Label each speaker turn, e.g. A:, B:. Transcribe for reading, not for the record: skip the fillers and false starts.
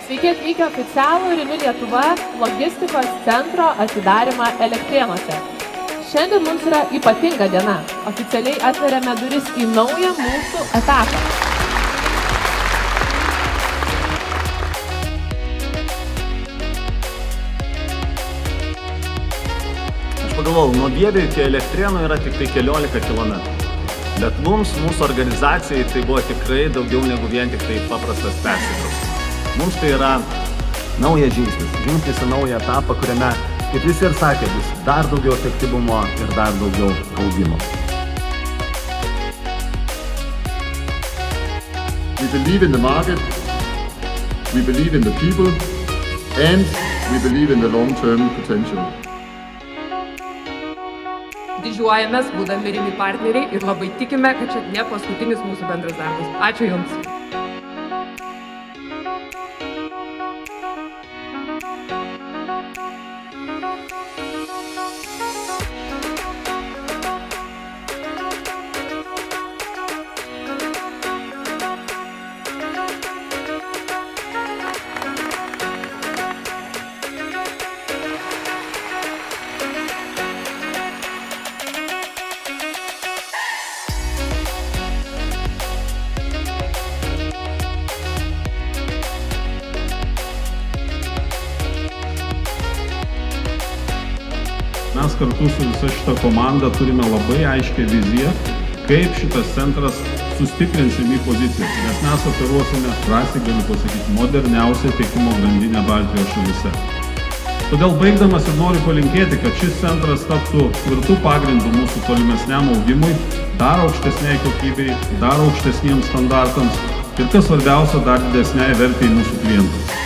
A: Sveiki atvykę oficialų Renew Lietuva logistikos centro atidarymą Elektrėnuose. Šiandien mums yra ypatinga diena. Oficialiai atveriame duris į naują mūsų etapą.
B: Aš pagalvojau, nuo Vievio iki Elektrėnų yra tik tai 11 km. Bet mums, mūsų organizacijai, tai buvo tikrai daugiau negu vien tik tai paprastas persikraustymas. Mums tai yra naujas žingsnis į naują etapą, kuriame, kaip visi ir sakė, bus dar daugiau efektyvumo ir dar daugiau augimo.
C: We believe in the market, we believe in the people, and we believe in the long-term potential.
D: Didžiuojamės, būdami Renew partneriai ir labai tikime, kad čia ne paskutinis mūsų bendras darbas. Ačiū Jums.
E: Mes kartu su visa šita komanda turime labai aiškią viziją, kaip šitas centras sustiprinsim į pozicijas, nes mes operuosime, drąsiai galiu pasakyti, moderniausią tiekimo grandinę Baltijos šalyse. Todėl baigdamas ir noriu palinkėti, kad šis centras taptų tvirtų pagrindų mūsų tolimesniam augimui, dar aukštesniai kokybei, dar aukštesniems standartams ir kas svarbiausia, dar didesniai vertei mūsų klientams.